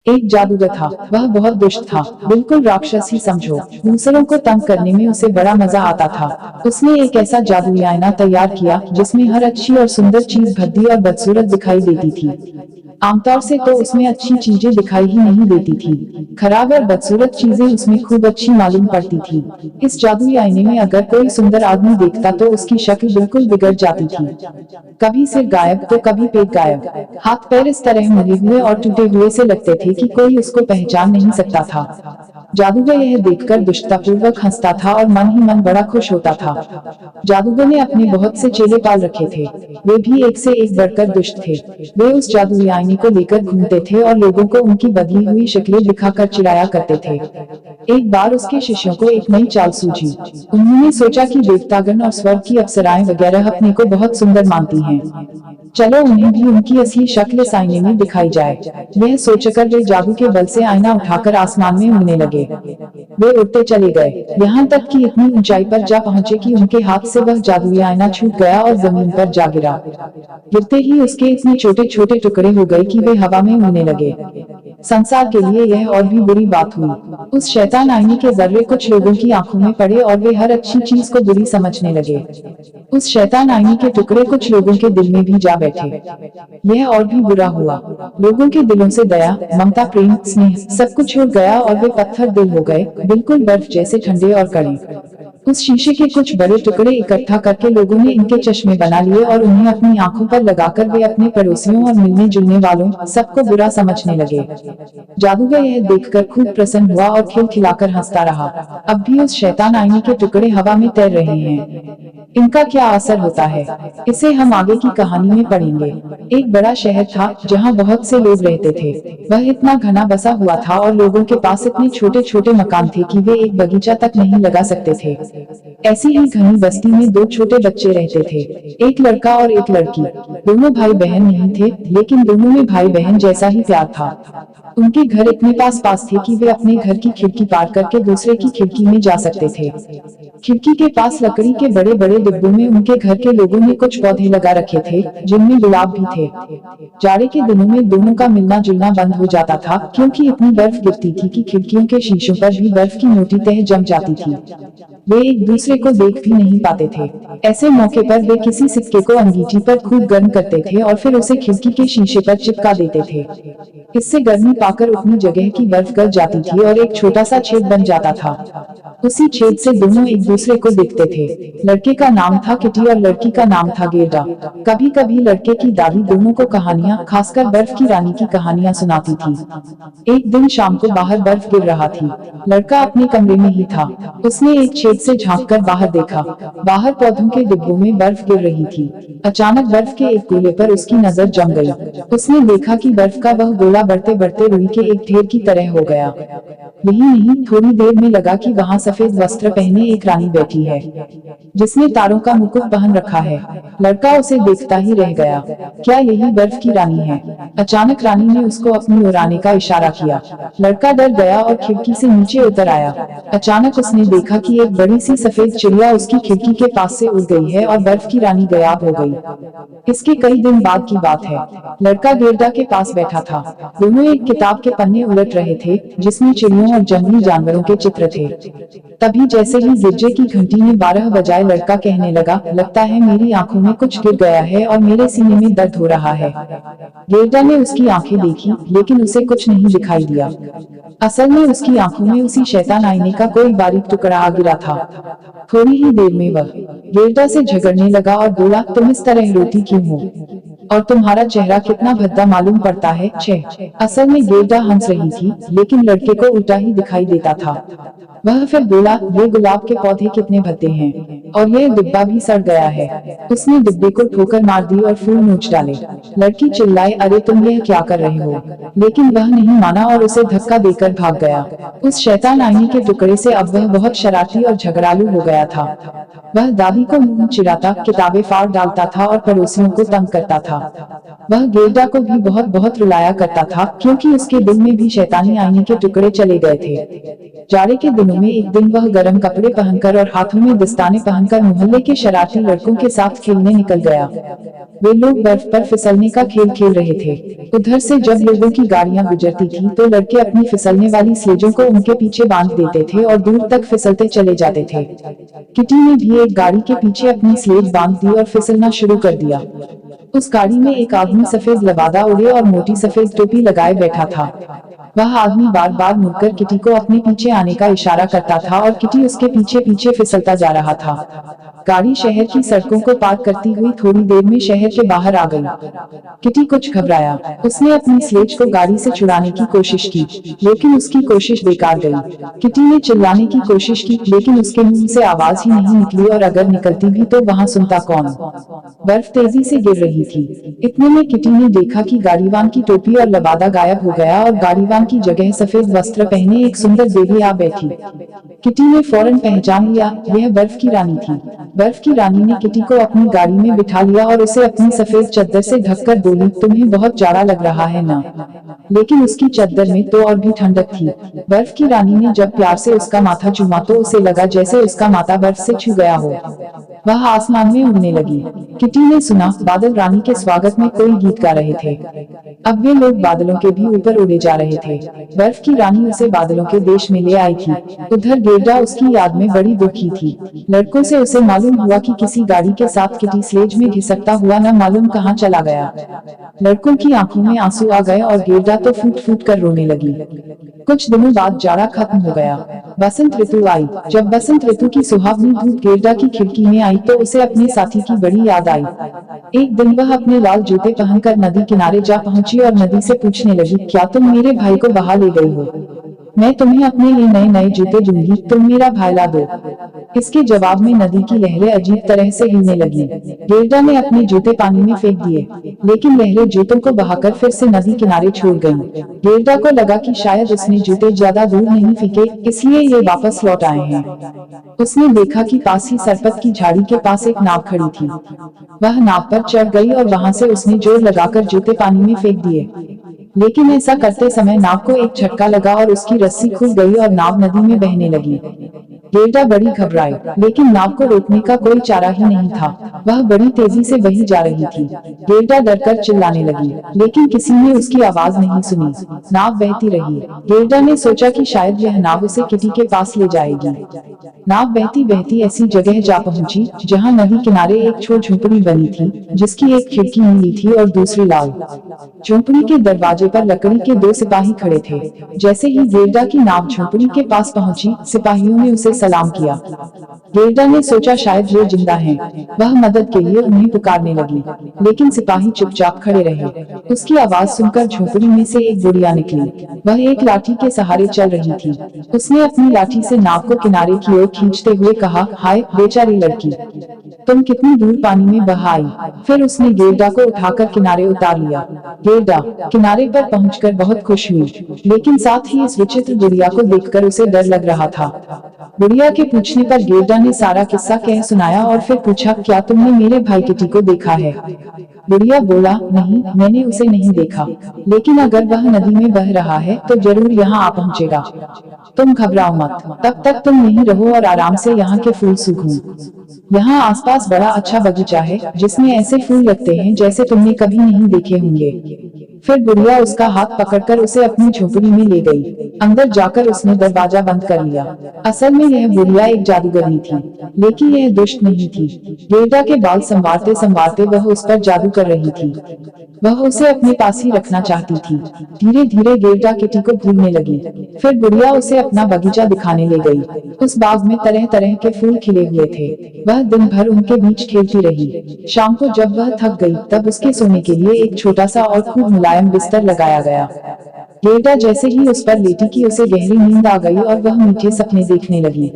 एक जादूगर था। वह बहुत दुष्ट था, बिल्कुल राक्षस ही समझो। दूसरों को तंग करने में उसे बड़ा मजा आता था। उसने एक ऐसा जादुई आईना तैयार किया जिसमें हर अच्छी और सुंदर चीज भद्दी और बदसूरत दिखाई देती थी। आमतौर से तो उसमें अच्छी चीजें दिखाई ही नहीं देती थी, खराब और बदसूरत चीजें उसमें खूब अच्छी मालूम पड़ती थी। इस जादुई आईने में अगर कोई सुंदर आदमी देखता तो उसकी शक्ल बिल्कुल बिगड़ जाती थी। कभी सिर गायब तो कभी पेट गायब, हाथ पैर इस तरह मुड़े हुए और टूटे हुए से लगते थे कि कोई उसको पहचान नहीं सकता था। जादूगर यह देखकर दुष्टतापूर्वक हंसता था और मन ही मन बड़ा खुश होता था। जादूगर ने अपने बहुत से चेले पाल रखे थे, वे भी एक से एक बढ़कर दुष्ट थे। वे उस जादुई आईने को लेकर घूमते थे और लोगों को उनकी बदली हुई शक्लें दिखाकर चिढ़ाया करते थे। एक बार उसके शिष्यों को एक नई चाल सूझी। उन्होंने सोचा कि देवतागण और स्वर्ग की अप्सराएं वगैरह अपने को बहुत सुंदर मानती हैं। चलो उन्हें भी उनकी असली शक्ल इस आईने में दिखाई जाए। यह सोचकर वे जादू के बल से आईना उठाकर आसमान में उड़ने लगे। वे उड़ते चले गए, यहाँ तक कि इतनी ऊंचाई पर जा पहुंचे कि उनके हाथ से वह जादुई आईना छूट गया और जमीन पर जा गिरा। गिरते ही उसके इतने छोटे छोटे टुकड़े हो गए कि वे हवा में उड़ने लगे। संसार के लिए यह और भी बुरी बात हुई। उस शैतान आईने के जर्रे कुछ लोगों की आंखों में पड़े और वे हर अच्छी चीज को बुरी समझने लगे। उस शैतान आईने के टुकड़े कुछ लोगों के दिल में भी जा बैठे। यह और भी बुरा हुआ। लोगों के दिलों से दया, ममता, प्रेम, स्नेह सब कुछ उड़ गया और वे पत्थर दिल हो गए, बिल्कुल बर्फ जैसे ठंडे और कड़े। उस शीशे के कुछ बड़े टुकड़े इकट्ठा करके लोगों ने इनके चश्मे बना लिए और उन्हें अपनी आंखों पर लगाकर वे अपने पड़ोसियों और मिलने जुलने वालों सबको बुरा समझने लगे। जादूगर यह देखकर खूब प्रसन्न हुआ और खिलखिलाकर हंसता रहा। अब भी उस शैतान आईने के टुकड़े हवा में तैर रहे हैं। इनका क्या असर होता है, इसे हम आगे की कहानी में पढ़ेंगे। एक बड़ा शहर था जहाँ बहुत से लोग रहते थे। वह इतना घना बसा हुआ था और लोगों के पास इतने छोटे छोटे मकान थे कि वे एक बगीचा तक नहीं लगा सकते थे। ऐसी ही घनी बस्ती में दो छोटे बच्चे रहते थे, एक लड़का और एक लड़की। दोनों भाई बहन नहीं थे, लेकिन दोनों में भाई बहन जैसा ही प्यार था। उनके घर इतने पास पास थे कि वे अपने घर की खिड़की पार करके दूसरे की खिड़की में जा सकते थे। खिड़की के पास लकड़ी के बड़े बड़े डिब्बों में उनके घर के लोगों ने कुछ पौधे लगा रखे थे, जिनमें गुलाब भी थे। जाड़े के दिनों में दोनों का मिलना जुलना बंद हो जाता था, क्योंकि इतनी बर्फ गिरती थी कि खिड़कियों के शीशों पर भी बर्फ की मोटी तह जम जाती थी। वे एक दूसरे को देख भी नहीं पाते थे। ऐसे मौके पर वे किसी सिक्के को अंगीठी पर खूब गर्म करते थे और फिर उसे खिड़की के शीशे पर चिपका देते थे। इससे गर्मी पाकर उतनी जगह की बर्फ गल जाती थी और एक छोटा सा छेद बन जाता था। उसी छेद से दोनों एक दूसरे को देखते थे। लड़के का नाम था किटी और लड़की का नाम था गेरदा। कभी कभी लड़के की दादी दोनों को कहानियां, खासकर बर्फ की रानी की कहानियां सुनाती थी। एक दिन शाम को बाहर बर्फ गिर रहा थी। लड़का अपने कमरे में ही था। उसने एक छेद से झांककर बाहर देखा। बाहर पौधों के डिब्बों में बर्फ गिर रही थी। अचानक बर्फ के एक गोले पर उसकी नजर जम गई। उसने देखा कि बर्फ का वह गोला बढ़ते बढ़ते रुई के एक ढेर की तरह हो गया। यही नहीं, थोड़ी देर में लगा कि वहाँ सफेद वस्त्र पहने एक रानी बैठी है, जिसने तारों का मुकुट पहन रखा है। लड़का उसे देखता ही रह गया। क्या यही बर्फ की रानी है? अचानक रानी ने उसको अपनी ओर आने का इशारा किया। लड़का डर गया और खिड़की से नीचे उतर आया। अचानक उसने देखा कि एक बड़ी सी सफेद चिड़िया उसकी खिड़की के पास से उड़ गई है और बर्फ की रानी गायब हो गई। इसके कई दिन बाद की बात है। लड़का गेरदा के पास बैठा था। दोनों एक किताब के पन्ने उलट रहे थे, जिसमें चिड़ियों और जंगली जानवरों के चित्र थे। तभी जैसे ही गिरजे की घंटी ने 12 बजाए, लड़का कहने लगा, लगता है मेरी आंखों में कुछ गिर गया है और मेरे सीने में दर्द हो रहा है। गेरदा ने उसकी आंखें देखी, लेकिन उसे कुछ नहीं दिखाई दिया। असल में उसकी आंखों में उसी शैतान आईने का कोई बारीक टुकड़ा आ गिरा था। थोड़ी ही देर में वह गेरदा से झगड़ने लगा और बोला, तुम इस तरह रोती क्यों हो? और तुम्हारा चेहरा कितना भद्दा मालूम पड़ता है। छे। असल में गेरदा हंस रही थी, लेकिन लड़के को उल्टा ही दिखाई देता था। वह फिर बोला, ये गुलाब के पौधे कितने भद्दे हैं, और यह डिब्बा भी सड़ गया है। उसने डिब्बे को ठोकर मार दी और फूल नोच डाले। लड़की चिल्लाई, अरे तुम यह क्या कर रहे हो? लेकिन वह नहीं माना और उसे धक्का देकर भाग गया। उस शैतान आईने के टुकड़े से अब वह बहुत शरारती और झगड़ालू हो गया था। वह दादी को मुंह चिढ़ाता, किताबें फाड़ डालता था और पड़ोसियों को तंग करता था। वह गेरडा को भी बहुत बहुत रुलाया करता था, क्योंकि उसके दिल में भी शैतानी आईने के टुकड़े चले गए थे। जाड़े के दिनों में एक दिन वह गर्म कपड़े पहनकर और हाथों में दस्ताने पहनकर मोहल्ले के शरारती लड़कों के साथ खेलने निकल गया। वे लोग बर्फ पर फिसलने का खेल खेल रहे थे। उधर से जब लोगों की गाड़ियां गुजरती थी तो लड़के अपनी फिसलने वाली स्लेजों को उनके पीछे बांध देते थे और दूर तक फिसलते चले जाते थे। किटी ने भी एक गाड़ी के पीछे अपनी स्लेज बांध दी और फिसलना शुरू कर दिया। उस गाड़ी में एक आदमी सफेद लबादा ओढ़े और मोटी सफेद टोपी लगाए बैठा था। वह आदमी बार बार मुड़कर किटी को अपने पीछे आने का इशारा करता था और किटी उसके पीछे पीछे फिसलता जा रहा था। गाड़ी शहर की सड़कों को पार करती हुई थोड़ी देर में शहर के बाहर आ गई। किटी कुछ घबराया। उसने अपनी स्लेज को गाड़ी से छुड़ाने की कोशिश की, लेकिन उसकी कोशिश बेकार गई। किटी ने चिल्लाने की कोशिश की, लेकिन उसके मुंह से आवाज ही नहीं निकली और अगर निकलती भी तो वहां सुनता कौन। बर्फ तेजी से गिर रही थी। इतने में किटी ने देखा कि गाड़ीवान की टोपी और लबादा गायब हो गया और गाड़ीवान की जगह सफेद वस्त्र पहने एक सुंदर देवी आ बैठी। किटी ने फौरन पहचान लिया, यह बर्फ की रानी थी। बर्फ की रानी ने किटी को अपनी गाड़ी में बिठा लिया और उसे अपनी सफेद चद्दर से ढककर बोली, तुम्हें बहुत जाड़ा लग रहा है ना? लेकिन उसकी चद्दर में तो और भी ठंडक थी। बर्फ की रानी ने जब प्यार से उसका माथा चूमा तो उसे लगा जैसे उसका माथा बर्फ से छू गया हो। वह आसमान में उड़ने लगी। किटी ने सुना बादल रानी के स्वागत में कोई गीत गा रहे थे। अब वे लोग बादलों के भी ऊपर उड़े जा रहे थे। बर्फ की रानी उसे बादलों के देश में ले आई थी। उधर गेरडा उसकी याद में बड़ी दुखी थी। लड़कों से उसे मालूम हुआ कि किसी गाड़ी के साथ किटी स्लेज में घिसकता हुआ न मालूम कहाँ चला गया। लड़कों की आंखों में आंसू आ गए और गेरडा तो फूट फूट कर रोने लगी। कुछ दिनों बाद जाड़ा खत्म हो गया। बसंत ऋतु आई। जब बसंत ऋतु की सुहावनी धूप गेरडा की खिड़की में आई तो उसे अपने साथी की बड़ी याद आई। एक दिन वह अपने लाल जूते पहनकर नदी किनारे जा पहुंची और नदी से पूछने लगी, क्या तुम मेरे भाई को बहा ले गई हो? मैं तुम्हें अपने लिए नए नए जूते दूंगी, तुम मेरा भाई ला दो। इसके जवाब में नदी की लहरें अजीब तरह से हिलने लगी। गेरडा ने अपने जूते पानी में फेंक दिए, लेकिन लहरें जूतों को बहाकर फिर से नदी किनारे छोड़ गईं। गेरडा को लगा कि शायद उसने जूते ज्यादा दूर नहीं फेंके, इसलिए ये वापस लौट आए हैं। उसने देखा कि पास ही सरपत की झाड़ी के पास एक नाव खड़ी थी। वह नाव पर चढ़ गई और वहां से उसने जोर लगाकर जूते पानी में फेंक दिए। लेकिन ऐसा करते समय नाव को एक झटका लगा और उसकी रस्सी खुल गई और नाव नदी में बहने लगी। गेरडा बड़ी घबराई, लेकिन नाव को रोकने का कोई चारा ही नहीं था। वह बड़ी तेजी से बही जा रही थी। गेरडा डरकर चिल्लाने लगी, लेकिन किसी ने उसकी आवाज नहीं सुनी। नाव बहती रही। गेरडा ने सोचा कि शायद यह नाव उसे किटी के पास ले जाएगी। नाव बहती बहती ऐसी जगह जा पहुंची जहां नदी किनारे एक छोटी झोपड़ी बनी थी, जिसकी एक खिड़की नीली थी और दूसरी लाल। झोपड़ी के दरवाजे पर लकड़ी के दो सिपाही खड़े थे। जैसे ही गेरडा की नाव झोपड़ी के पास पहुंची, सिपाहियों ने उसे सलाम किया। गेरडा ने सोचा शायद ये जिंदा हैं। वह मदद के लिए उन्हें पुकारने लगी, लेकिन सिपाही चुपचाप खड़े रहे। उसकी आवाज सुनकर झोपड़ी में से एक बुढ़िया निकली। वह एक लाठी के सहारे चल रही थी। उसने अपनी लाठी से नाव को किनारे की ओर खींचते हुए कहा, हाय बेचारी लड़की, तुम कितनी दूर पानी में बह आई। फिर उसने गेरडा को उठाकर किनारे उतार लिया। गेरडा किनारे पर पहुंचकर बहुत खुश हुई, लेकिन साथ ही इस विचित्र बुढ़िया को देखकर उसे डर लग रहा था। बुढ़िया के पूछने पर गेरडा ने सारा किस्सा कह सुनाया और फिर पूछा, क्या तुमने मेरे भाई किटी को देखा है? बुढ़िया बोला, नहीं, मैंने उसे नहीं देखा, लेकिन अगर वह नदी में बह रहा है तो जरूर यहाँ आ पहुँचेगा। तुम घबराओ मत, तब तक तुम यहीं रहो और आराम से यहाँ के फूल सूखो। यहाँ आसपास बड़ा अच्छा बगीचा है जिसमें ऐसे फूल लगते हैं जैसे तुमने कभी नहीं देखे होंगे। फिर बुढ़िया उसका हाथ पकड़कर उसे अपनी झोपड़ी में ले गई। अंदर जाकर उसने दरवाजा बंद कर लिया। असल में यह बुढ़िया एक जादूगरनी थी, लेकिन यह दुष्ट नहीं थी। गेरडा के बाल संवारते संवारते वह उस पर जादू कर रही थी। वह उसे अपने पास ही रखना चाहती थी। धीरे धीरे गेरडा किटी को भूलने लगी। फिर बुढ़िया उसे अपना बगीचा दिखाने ले गई। उस बाग में तरह तरह के फूल खिले हुए थे। वह दिन भर उनके बीच खेलती रही। शाम को जब वह थक गई तब उसके सोने के लिए एक छोटा सा और खूब मुलायम बिस्तर लगाया गया। गेरडा जैसे ही उस पर लेटी कि उसे गहरी नींद आ गई और वह मीठे सपने देखने लगी।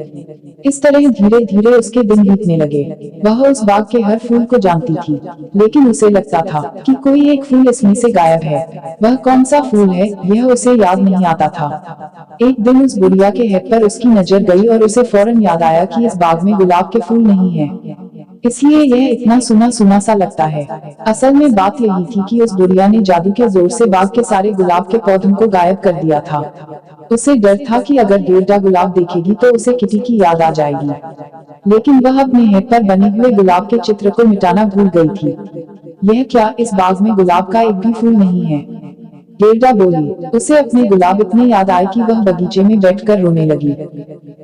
इस तरह धीरे धीरे उसके दिन बीतने लगे। वह उस बाग के हर फूल को जानती थी, लेकिन उसे लगता था कि कोई एक फूल इसमें से गायब है। वह कौन सा फूल है, यह उसे याद नहीं आता था। एक दिन उस बुढ़िया के हेड पर उसकी नजर गई और उसे फौरन याद आया कि इस बाग में गुलाब के फूल नहीं है, इसलिए यह इतना सुना सुना सा लगता है। असल में बात यही थी कि उस बुढ़िया ने जादू के जोर से बाग के सारे गुलाब के पौधों को गायब कर दिया था। उसे डर था कि अगर गेरडा गुलाब देखेगी तो उसे किटी की याद आ जाएगी, लेकिन वह अपने हेड पर बने हुए गुलाब के चित्र को मिटाना भूल गई थी। यह क्या, इस बाग में गुलाब का एक भी फूल नहीं है? गेरडा बोली। उसे अपने गुलाब इतने याद आए कि वह बगीचे में बैठकर रोने लगी।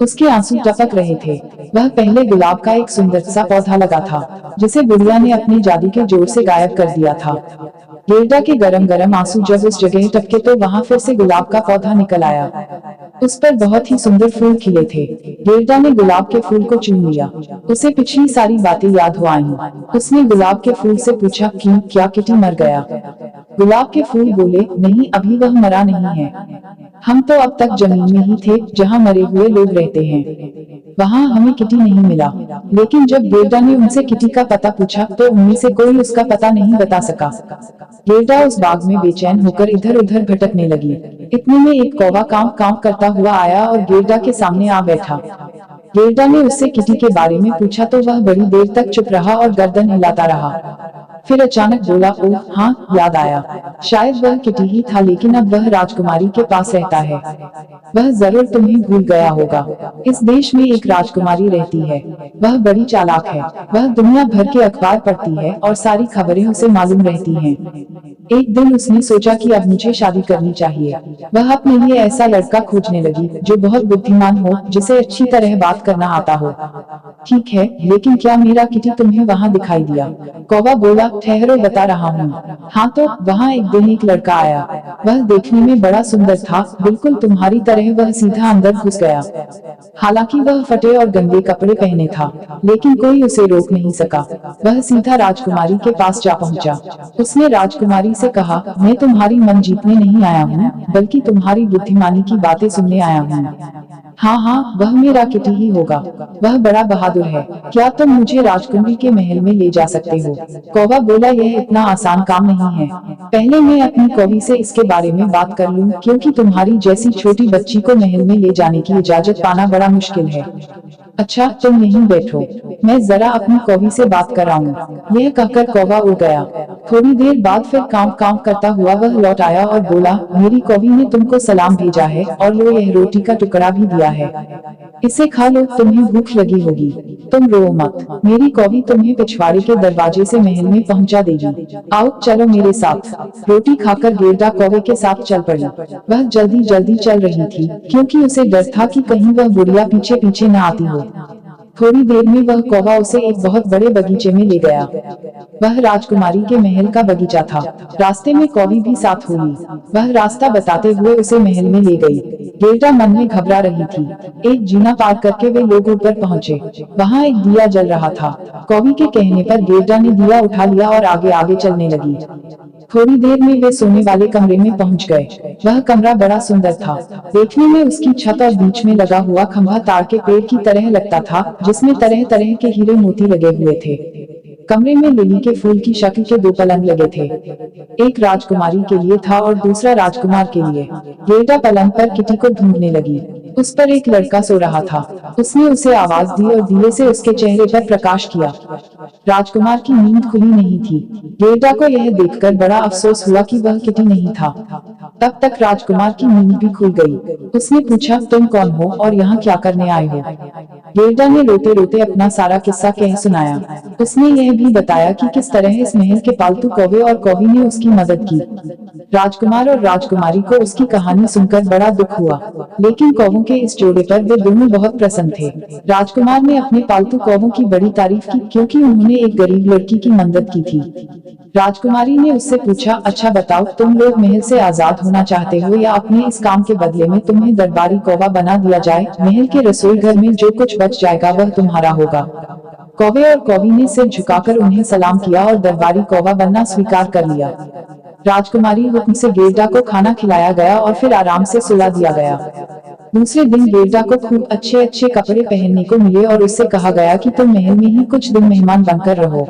उसके आंसू टपक रहे थे। वह पहले गुलाब का एक सुंदर सा पौधा लगा था, जिसे बुढ़िया ने अपने जादू के जोर से गायब कर दिया था। गेरडा के गरम गरम आंसू जब उस जगह टपके तो वहां फिर से गुलाब का पौधा निकल आया। उस पर बहुत ही सुंदर फूल खिले थे। गेरडा ने गुलाब के फूल को चूम लिया। उसे पिछली सारी बातें याद हो आईं। उसने गुलाब के फूल से पूछा, क्यों, क्या किटी मर गया? गुलाब के फूल बोले, नहीं, अभी वह मरा नहीं है। हम तो अब तक जमीन में ही थे, जहाँ मरे हुए लोग रहते हैं। वहाँ हमें किटी नहीं मिला। लेकिन जब गेरडा ने उनसे किटी का पता पूछा तो उनमें से कोई उसका पता नहीं बता सका। गेरडा उस बाग में बेचैन होकर इधर उधर भटकने लगी। इतने में एक कौवा कांव कांव करता हुआ आया और गेरडा के सामने आ बैठा। गेरडा ने उससे किटी के बारे में पूछा तो वह बड़ी देर तक चुप रहा और गर्दन हिलाता रहा। फिर अचानक बोला, ओह हाँ, याद आया। शायद वह किटी ही था, लेकिन अब वह राजकुमारी के पास रहता है। वह जरूर तुम्हें भूल गया होगा। इस देश में एक राजकुमारी रहती है। वह बड़ी चालाक है। वह दुनिया भर के अखबार पढ़ती है और सारी खबरें उसे मालूम रहती हैं। एक दिन उसने सोचा कि अब मुझे शादी करनी चाहिए। वह अपने लिए ऐसा लड़का खोजने लगी जो बहुत बुद्धिमान हो, जिसे अच्छी तरह बात करना आता हो। ठीक है, लेकिन क्या मेरा किटी तुम्हें वहाँ दिखाई दिया? कौवा बोला, ठहरो, बता रहा हूँ। हाँ तो वहाँ एक दिन एक लड़का आया। वह देखने में बड़ा सुंदर था, बिल्कुल तुम्हारी तरह। वह सीधा अंदर घुस गया। हालांकि वह फटे और गंदे कपड़े पहने था, लेकिन कोई उसे रोक नहीं सका। वह सीधा राजकुमारी के पास जा पहुंचा। उसने राजकुमारी से कहा, मैं तुम्हारी मन जीतने नहीं आया हूँ, बल्कि तुम्हारी बुद्धिमानी की बातें सुनने आया हूँ। हाँ हाँ, वह मेरा किटी ही होगा। वह बड़ा बहादुर है। क्या तुम मुझे राजकुमारी के महल में ले जा सकते हो? कौवा बोला, यह इतना आसान काम नहीं है। पहले मैं अपनी कौवी से इसके बारे में बात कर लूं, क्योंकि तुम्हारी जैसी छोटी बच्ची को महल में ले जाने की इजाजत पाना बड़ा मुश्किल है। अच्छा, तुम यहीं बैठो, मैं जरा अपनी कौवी से बात कराऊं। यह कहकर कौवा उड़ गया। थोड़ी देर बाद फिर कांव कांव करता हुआ वह लौट आया और बोला, मेरी कौवी ने तुमको सलाम भेजा है और लो, यह रोटी का टुकड़ा भी दिया है। इसे खा लो, तुम्हें भूख लगी होगी। तुम रो मत, मेरी कौवी तुम्हें पिछवाड़े के दरवाजे से महल में पहुंचा देगी। आओ, चलो मेरे साथ। रोटी खाकर गेरडा कौवे के साथ चल पड़ी। वह जल्दी जल्दी चल रही थी, क्योंकि उसे डर था कि कहीं वह बुढ़िया पीछे पीछे न आती हो। थोड़ी देर में वह कौवा उसे एक बहुत बड़े बगीचे में ले गया। वह राजकुमारी के महल का बगीचा था। रास्ते में कौवी भी साथ हुई। वह रास्ता बताते हुए उसे महल में ले गई। गेरडा मन में घबरा रही थी। एक जीना पार करके वे लोग ऊपर पहुंचे। वहां एक दिया जल रहा था। कौवी के कहने पर गेरडा ने दिया उठा लिया और आगे आगे चलने लगी। थोड़ी देर में वे सोने वाले कमरे में पहुंच गए। वह कमरा बड़ा सुंदर था। देखने में उसकी छत और बीच में लगा हुआ खंभा ताड़ के पेड़ की तरह लगता था, जिसमें तरह तरह के हीरे मोती लगे हुए थे। कमरे में लिली के फूल की शक्ल के 2 पलंग लगे थे। एक राजकुमारी के लिए था और दूसरा राजकुमार के लिए। गेरडा पलंग पर किटी को ढूंढने लगी। उस पर एक लड़का सो रहा था। उसने उसे आवाज दी और दिए से उसके चेहरे पर प्रकाश किया। राजकुमार की नींद खुली नहीं थी। गेरडा को यह देखकर बड़ा अफसोस हुआ कि वह किटी नहीं था। तब तक राजकुमार की नींद भी खुल गई। उसने पूछा, तुम कौन हो और यहाँ क्या करने आए हो? गेरडा ने रोते रोते अपना सारा किस्सा कह सुनाया। उसने यह भी बताया कि किस तरह इस महल के पालतू कौवे और कौवी ने उसकी मदद की। राजकुमार और राजकुमारी को उसकी कहानी सुनकर बड़ा दुख हुआ, लेकिन कौवों के इस जोड़े पर वे दोनों बहुत प्रसन्न थे। राजकुमार ने अपने पालतू कौवों की बड़ी तारीफ की, क्योंकि उन्होंने एक गरीब लड़की की मदद की थी। राजकुमारी ने उससे पूछा, अच्छा बताओ, तुम लोग महल से आजाद होना चाहते हो या अपने इस काम के बदले में तुम्हें दरबारी कौवा बना दिया जाए? महल के रसोई घर में जो कुछ बच जाएगा वह तुम्हारा होगा। कौवे और कौवी ने सिर झुकाकर उन्हें सलाम किया और दरबारी कौवा बनना स्वीकार कर लिया। राजकुमारी हुक्म से गेरडा को खाना खिलाया गया और फिर आराम से सुला दिया गया। दूसरे दिन गेल्डा को खूब अच्छे अच्छे कपड़े पहनने को मिले और उससे कहा गया कि तुम महल में ही कुछ दिन मेहमान बनकर रहो।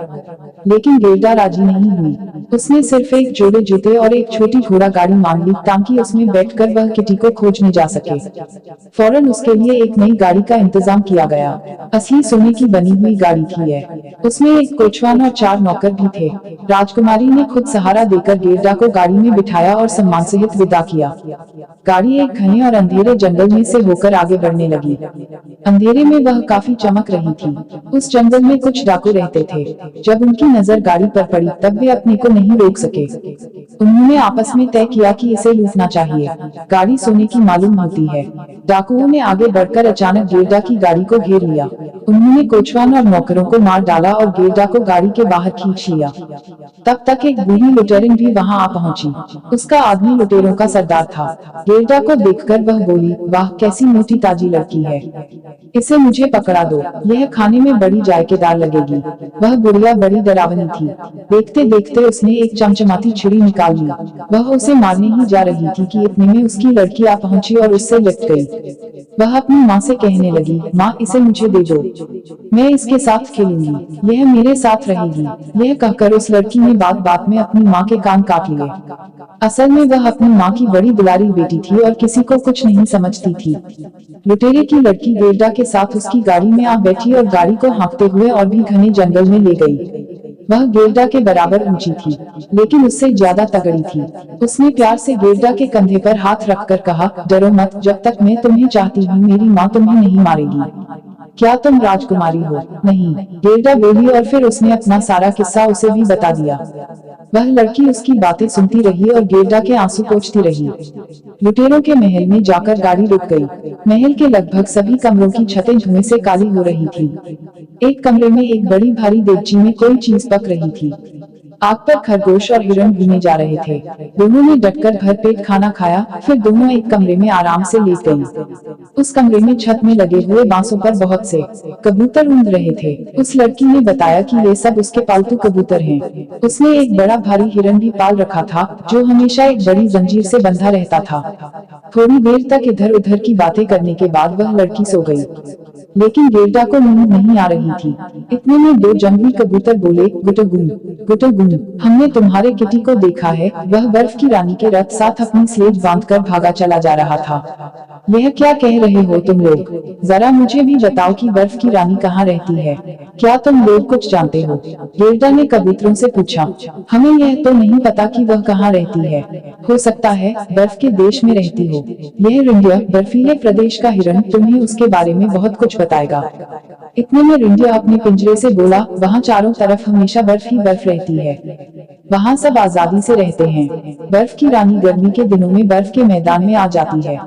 लेकिन गेल्डा राजी नहीं हुई। उसने सिर्फ एक जोड़े जूते और एक छोटी घोड़ा गाड़ी मांग ली ताकि उसमें बैठकर वह किटी को खोजने जा सके। फौरन उसके लिए एक नई गाड़ी का इंतजाम किया गया। असली सोने की बनी हुई गाड़ी थी है। उसमें एक कोचवान और 4 नौकर भी थे। राजकुमारी ने खुद सहारा देकर गेल्डा को गाड़ी में बिठाया और सम्मान सहित विदा किया। गाड़ी एक घने और अंधेरे जंगल में से होकर आगे बढ़ने लगी। अंधेरे में वह काफी चमक रही थी। उस जंगल में कुछ डाकू रहते थे। जब उनकी नजर गाड़ी पर पड़ी तब वे अपने को नहीं रोक सके। उन्होंने आपस में तय किया कि इसे लूटना चाहिए। गाड़ी सोने की मालूम होती है। डाकुओं ने आगे बढ़कर अचानक गेल्डा की गाड़ी को घेर लिया। उन्होंने कोचवान और नौकरों को मार डाला और गेल्डा को गाड़ी के बाहर खींच लिया। तब तक एक बूढ़ी लुटेरन भी वहां आ पहुंची। उसका आदमी लुटेरों का सरदार था। गेल्डा को देखकर वह बोली, वाह कैसी मोटी ताजी लड़की है, इसे मुझे पकड़ा दो, यह खाने में बड़ी जायकेदार लगेगी। वह बुढ़िया बड़ी डरावनी थी। देखते देखते उसने एक चमचमाती छुरी निकाल ली। वह उसे मारने ही जा रही थी कि इतने में उसकी लड़की आ पहुंची और उससे लिपट गई। वह अपनी माँ से कहने लगी, माँ इसे मुझे दे दो, मैं इसके साथ खेलूंगी, यह मेरे साथ रहेगी। यह कहकर उस लड़की ने बात बात में अपनी माँ के कान काट लिए। असल में वह अपनी माँ की बड़ी दुलारी बेटी थी और किसी को कुछ नहीं समझती थी। लुटेरे की लड़की गेल्डा के साथ उसकी गाड़ी में आ बैठी और गाड़ी को हाँकते हुए और भी घने जंगल में ले गई। वह गेल्डा के बराबर ऊंची थी, लेकिन उससे ज्यादा तगड़ी थी। उसने प्यार से गेल्डा के कंधे पर हाथ रखकर कहा, डरो मत, जब तक मैं तुम्हें चाहती हूँ मेरी माँ तुम्हें नहीं मारेगी। क्या तुम राजकुमारी हो? नहीं, गेल्डा बोली और फिर उसने अपना सारा किस्सा उसे भी बता दिया। वह लड़की उसकी बातें सुनती रही और गेल्डा के आंसू पोंछती रही। लुटेरों के महल में जाकर गाड़ी रुक गई। महल के लगभग सभी कमरों की छतें धुएं से काली हो रही थी। एक कमरे में एक बड़ी भारी देगची में कोई चीज पक रही थी। आग पर खरगोश और हिरण भूने जा रहे थे। दोनों ने डटकर भरपेट खाना खाया, फिर दोनों एक कमरे में आराम से लेट गईं। उस कमरे में छत में लगे हुए बांसों पर बहुत से कबूतर उड़ रहे थे। उस लड़की ने बताया कि ये सब उसके पालतू कबूतर हैं। उसने एक बड़ा भारी हिरण भी पाल रखा था, जो हमेशा एक बड़ी जंजीर से बंधा रहता था। थोड़ी देर तक इधर उधर की बातें करने के बाद वह लड़की सो गई। लेकिन गेल्डा को नींद नहीं आ रही थी। इतने में 2 जंगली कबूतर बोले, गुटगुन गुटगुन, हमने तुम्हारे किटी को देखा है, वह बर्फ की रानी के रथ साथ अपनी स्लेज बांधकर भागा चला जा रहा था। यह क्या कह रहे हो तुम लोग? जरा मुझे भी बताओ कि बर्फ की रानी कहाँ रहती है। क्या तुम लोग कुछ जानते हो? गेल्डा ने कबूतरों से पूछा। हमें यह तो नहीं पता कि वह कहाँ रहती है। हो सकता है बर्फ के देश में रहती हो। यह रिंडिया, बर्फीले प्रदेश का हिरण, तुम्हें उसके बारे में बहुत कुछ बताएगा। इतने में रिंडिया अपने पिंजरे से बोला, वहाँ चारों तरफ हमेशा बर्फ ही बर्फ रहती है। वहाँ सब आजादी से रहते हैं। बर्फ की रानी गर्मी के दिनों में बर्फ के मैदान में आ जाती है,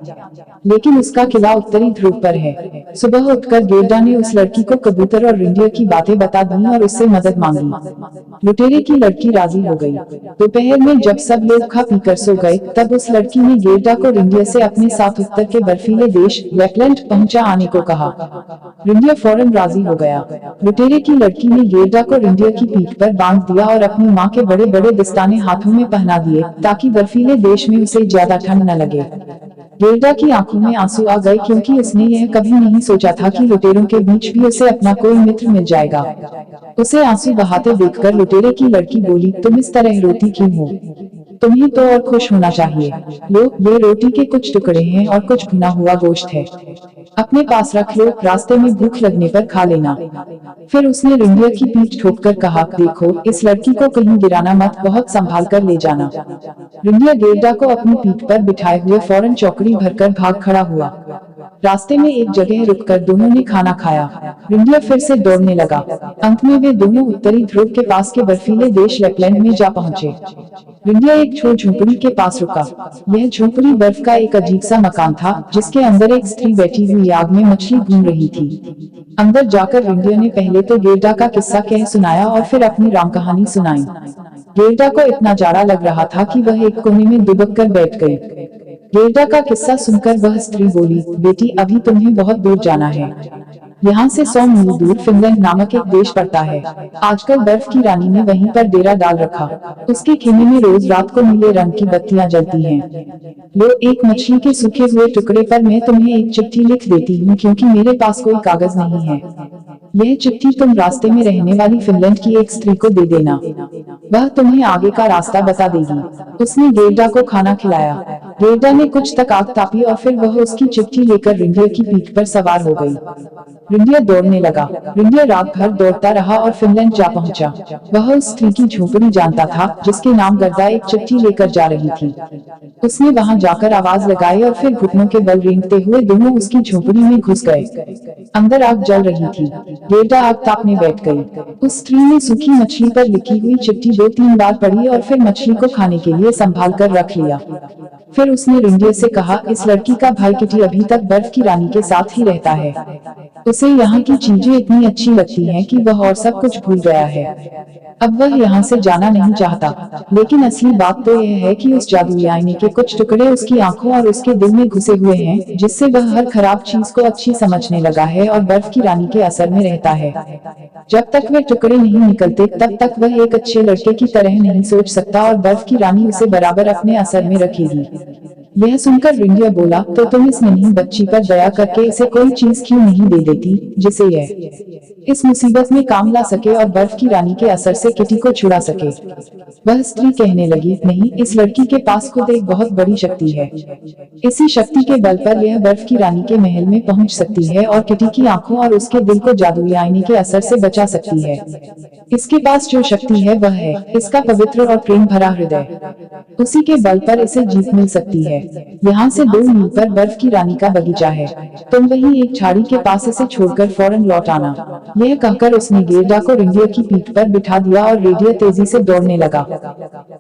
लेकिन उसका किला उत्तरी ध्रुव पर है। सुबह उठकर गेल्डा ने उस लड़की को कबूतर और रिंडिया की बातें बता दी और उससे मदद मांगी। लुटेरे की लड़की राजी हो गई। दोपहर में जब सब लोग खा पीकर सो गए, तब उस लड़की ने गेल्डा को रिंडिया से अपने साथ उत्तर के बर्फीले देश लैपलैंड पहुंचा आने को कहा। रिंडिया फौरन राजी हो गया। लुटेरे की लड़की ने गेल्डा को रिंडिया की पीठ पर बांध दिया और अपनी माँ के बड़े बड़े दस्ताने हाथों में पहना दिए, ताकि बर्फीले देश में उसे ज्यादा ठंड न लगे। गेल्डा की आंखों में आंसू आ गए, क्योंकि उसने यह कभी नहीं सोचा था कि लुटेरों के बीच भी उसे अपना कोई मित्र मिल जाएगा। उसे आंसू बहाते देखकर लुटेरे की लड़की बोली, तुम इस तरह रोती क्यों हो? तुम्हें तो और खुश होना चाहिए। लो, ये रोटी के कुछ टुकड़े हैं और कुछ भुना हुआ गोश्त है, अपने पास रख लो, रास्ते में भूख लगने पर खा लेना। फिर उसने रिंडिया की पीठ ठोककर कहा, देखो इस लड़की को कहीं गिराना मत, बहुत संभाल कर ले जाना। रिंडिया गेल्डा को अपनी पीठ पर बिठाए हुए फौरन चौकड़ी भरकर भाग खड़ा हुआ। रास्ते में एक जगह रुककर दोनों ने खाना खाया। रिंडिया फिर से दौड़ने लगा। अंत में वे दोनों उत्तरी ध्रुव के पास के बर्फीले देश लैपलैंड में जा पहुंचे। रिंडिया एक छोटी झोपड़ी के पास रुका। यह झोपड़ी बर्फ का एक अजीब सा मकान था, जिसके अंदर एक स्त्री बैठी हुई आग में मछली भून रही थी। अंदर जाकर रिंडिया ने पहले तो गेल्डा का किस्सा कह सुनाया और फिर अपनी राम कहानी सुनाई। गेल्डा को इतना जाड़ा लग रहा था कि वह एक कोने में दुबक कर बैठ गई। गेल्डा का किस्सा सुनकर वह स्त्री बोली, बेटी अभी तुम्हें बहुत दूर जाना है, यहाँ से 100 मील दूर फिनलैंड नामक एक देश पड़ता है। आजकल बर्फ की रानी ने वहीं पर डेरा डाल रखा। उसके खेमे में रोज रात को नीले रंग की बत्तियां जलती हैं। लो, एक मछली के सूखे हुए टुकड़े पर मैं तुम्हें एक चिट्ठी लिख देती हूँ, क्योंकि मेरे पास कोई कागज नहीं है। यह चिट्ठी तुम रास्ते में रहने वाली फिनलैंड की एक स्त्री को दे देना, वह तुम्हें आगे का रास्ता बता देगी। उसने गेरडा को खाना खिलाया। गेरडा ने कुछ तक आग तापी और फिर वह उसकी चिट्ठी लेकर रिंडिया की पीठ पर सवार हो गई। रिंडिया दौड़ने लगा। रिंडिया रात भर दौड़ता रहा और फिनलैंड जा पहुंचा। वह उस स्त्री की झोपड़ी जानता था जिसके नाम गर्दा एक चिट्ठी लेकर जा रही थी। उसने वहां जाकर आवाज लगाई और फिर घुटनों के बल रेंगते हुए दोनों उसकी झोपड़ी में घुस गए। अंदर आग जल रही थी। गेरडा आग तापने बैठ गई। उस स्त्री ने सूखी मछली पर लिखी हुई चिट्ठी 2-3 बार पढ़ी और फिर मछली को खाने के लिए संभाल कर रख लिया। फिर उसने रिंडिया से कहा, इस लड़की का भाई किटी अभी तक बर्फ की रानी के साथ ही रहता है। उसे यहाँ की चीजें इतनी अच्छी लगती हैं कि वह और सब कुछ भूल गया है। अब वह यहाँ से जाना नहीं चाहता। लेकिन असली बात तो यह है कि उस जादुई आईने के कुछ टुकड़े उसकी आंखों और उसके दिल में घुसे हुए हैं, जिससे वह हर खराब चीज को अच्छी समझने लगा है और बर्फ की रानी के असर में रहता है। जब तक वे टुकड़े नहीं निकलते तब तक वह एक अच्छे लड़के की तरह नहीं सोच सकता और बर्फ की रानी उसे बराबर अपने असर में रखेगी। यह सुनकर रिंडिया बोला, तो तुम इस नन्ही बच्ची पर दया करके इसे कोई चीज क्यों नहीं दे देती जिसे यह इस मुसीबत में काम ला सके और बर्फ की रानी के असर से किटी को छुड़ा सके। वह स्त्री कहने लगी, नहीं, इस लड़की के पास खुद एक बहुत बड़ी शक्ति है। इसी शक्ति के बल पर यह बर्फ की रानी के महल में पहुंच सकती है और किटी की आंखों और उसके दिल को जादुई आईने के असर से बचा सकती है। इसके पास जो शक्ति है वह है इसका पवित्र और प्रेम भरा हृदय। उसी के बल पर इसे जीत मिल सकती है। यहाँ से 2 मील पर बर्फ की रानी का बगीचा है। तुम वहीं एक झाड़ी के पास इसे छोड़कर फौरन लौट आना। यह कहकर उसने गेरडा को रिंडिया की पीठ पर बिठा दिया और रेडिया तेजी से दौड़ने लगा।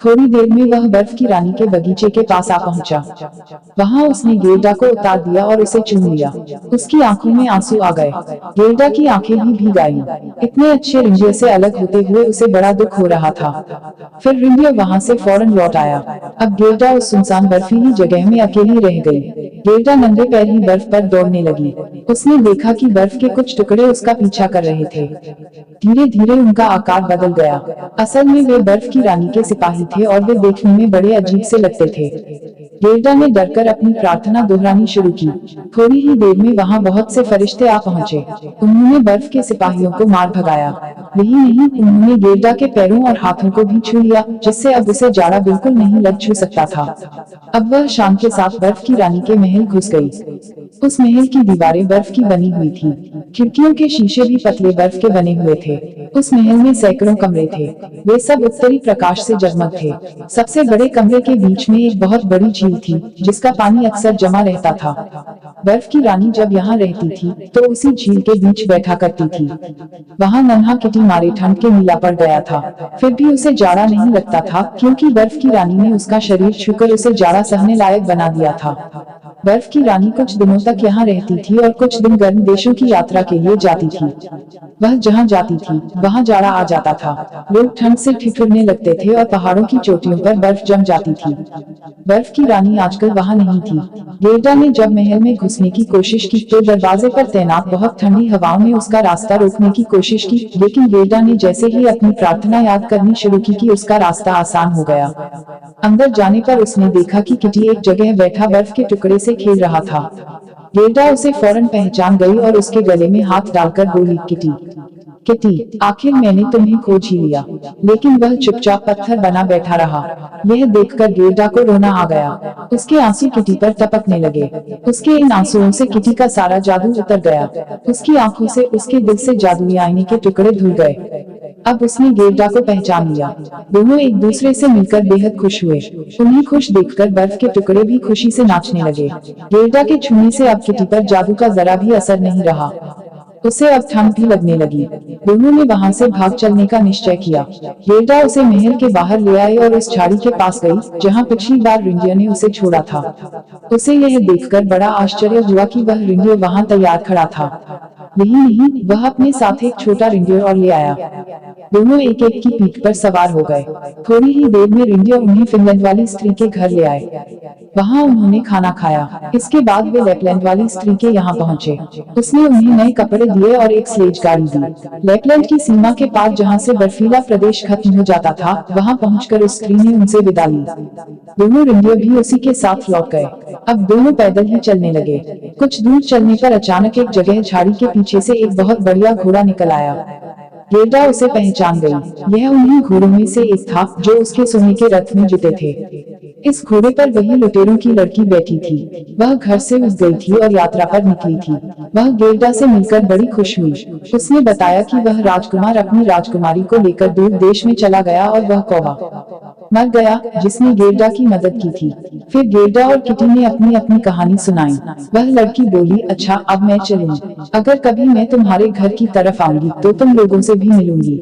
थोड़ी देर में वह बर्फ की रानी के बगीचे के पास आ पहुंचा। वहां उसने गेरडा को उतार दिया और उसे चूम लिया। उसकी आंखों में आंसू आ गए। गेरडा की आंखें भी भीग आईं। इतने अच्छे रिंडिया से अलग होते हुए उसे बड़ा दुख हो रहा था। फिर रिंडिया वहां से फौरन लौट आया। अब गेरडा उस सुनसान बर्फीली जगह में अकेली रह गई। गेरडा नंगे पैर ही बर्फ पर दौड़ने लगी। उसने देखा कि बर्फ के कुछ टुकड़े उसका पीछा कर रहे थे। धीरे धीरे उनका आकार बदल गया। असल में वे बर्फ की रानी के सिपाही थे और वे देखने में बड़े अजीब से लगते थे। गेरडा ने डरकर अपनी प्रार्थना दोहरानी शुरू की। थोड़ी ही देर में वहां बहुत से फरिश्ते आ पहुंचे। उन्होंने बर्फ के सिपाहियों को मार भगाया। यही नहीं, उन्होंने गेरडा के पैरों और हाथों को भी छू लिया, जिससे अब उसे जाड़ा बिल्कुल नहीं लग छू सकता था। अब वह शान के साथ बर्फ की रानी के महल घुस गई। उस महल की दीवारें बर्फ की बनी हुई थी। खिड़कियों के शीशे भी पतले बर्फ के बने हुए थे। उस महल में सैकड़ों कमरे थे। वे सब उत्तरी प्रकाश से जगमग थे। सबसे बड़े कमरे के बीच में एक बहुत बड़ी झील थी, जिसका पानी अक्सर जमा रहता था। बर्फ की रानी जब यहाँ रहती थी तो उसी झील के बीच बैठा करती थी। वहाँ नन्हा किटी मारे ठंड के नीला पड़ गया था। फिर भी उसे जाड़ा नहीं लगता था, क्योंकि बर्फ की रानी ने उसका शरीर छूकर उसे जाड़ा सहने लायक बना दिया था। बर्फ की रानी कुछ दिनों तक यहाँ रहती थी और कुछ दिन गर्म देशों की यात्रा के लिए जाती थी। वह जहाँ जाती थी वहाँ जाड़ा आ जाता था। लोग ठंड से ठिठुरने लगते थे और पहाड़ों की चोटियों पर बर्फ जम जाती थी। बर्फ की रानी आजकल वहाँ नहीं थी। गेरडा ने जब महल में घुसने की कोशिश की तो दरवाजे पर तैनात बहुत ठंडी हवाओं ने उसका रास्ता रोकने की कोशिश की, लेकिन गेरडा ने जैसे ही अपनी प्रार्थना याद करनी शुरू की कि उसका रास्ता आसान हो गया। अंदर जाने पर उसने देखा कि किटी एक जगह बैठा बर्फ के टुकड़े से खेल रहा था। गेरडा उसे फौरन पहचान गई और उसके गले में हाथ डालकर बोली, किटी, किटी, आखिर मैंने तुम्हें खोज ही लिया। लेकिन वह चुपचाप पत्थर बना बैठा रहा। यह देखकर गेरडा को रोना आ गया। उसके आंसू किटी पर टपकने लगे। उसके इन आंसुओं से किटी का सारा जादू उतर गया। उसकी आंखों से, उसके दिल से जादुई आईने के टुकड़े धुल गए। अब उसने गेरडा को पहचान लिया। दोनों एक दूसरे से मिलकर बेहद खुश हुए। उन्हें खुश देखकर बर्फ के टुकड़े भी खुशी से नाचने लगे। गेरडा के छूने से अब किटी पर जादू का जरा भी असर नहीं रहा। उसे अब ठंड भी लगने लगी। दोनों ने वहां से भाग चलने का निश्चय किया। गेरडा उसे महल के बाहर ले आई और उस झाड़ी के पास गई, जहां पिछली बार रिंडिया ने उसे छोड़ा था। उसे यह देखकर बड़ा आश्चर्य हुआ कि वह रिंडिया वहां तैयार खड़ा था। यही नहीं, वह अपने साथ एक छोटा रेंडियर और ले आया। दोनों एक एक की पीठ पर सवार हो गए। थोड़ी ही देर में रेंडियर उन्हें फिनलैंड वाली स्त्री के घर ले आए। वहाँ उन्होंने खाना खाया। इसके बाद वे लैपलैंड वाली स्त्री के यहाँ पहुँचे। उसने उन्हें नए कपड़े दिए और एक स्लेज गाड़ी दी। लैपलैंड की सीमा के पार जहाँ से बर्फीला प्रदेश खत्म हो जाता था, वहाँ पहुंचकर उस स्त्री ने उनसे विदा ली। दोनों रेंडियर भी उसी के साथ लौट गए। अब दोनों पैदल ही चलने लगे। कुछ दूर चलने पर अचानक एक जगह झाड़ी के पीछे से एक बहुत बढ़िया घोड़ा निकल आया। गेरडा उसे पहचान गई। यह उन्हीं घोड़ों में से एक था जो उसके सोने के रथ में जुटे थे। इस घोड़े पर वही लुटेरों की लड़की बैठी थी। वह घर से उठ गई थी और यात्रा पर निकली थी। वह गेरडा से मिलकर बड़ी खुश हुई। उसने बताया कि वह राजकुमार अपनी राजकुमारी को लेकर दूर देश में चला गया और वह कौवा मर गया जिसने गेरडा की मदद की थी। फिर गेरडा और किटी ने अपनी अपनी कहानी सुनाई। वह लड़की बोली, अच्छा अब मैं चलूं। अगर कभी मैं तुम्हारे घर की तरफ आऊंगी तो तुम लोगों से भी मिलूंगी।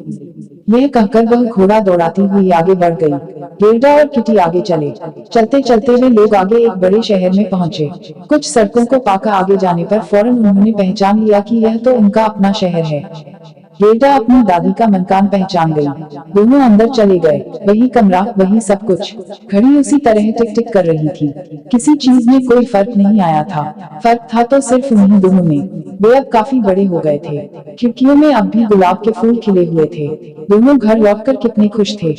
यह कहकर वह घोड़ा दौड़ाती हुई आगे बढ़ गई। गेरडा और किटी आगे चले। चलते चलते वे लोग आगे एक बड़े शहर में पहुंचे। कुछ सड़कों को पाकर आगे जाने पर फौरन उन्होंने पहचान लिया कि यह तो उनका अपना शहर है। गेरडा अपनी दादी का मकान पहचान गई। दोनों अंदर चले गए। वही कमरा, वही सब कुछ। घड़ी उसी तरह टिक टिक कर रही थी। किसी चीज में कोई फर्क नहीं आया था। फर्क था तो सिर्फ उन्हीं दोनों में। वे अब काफी बड़े हो गए थे। खिड़कियों में अब भी गुलाब के फूल खिले हुए थे। दोनों घर लौटकर कितने खुश थे।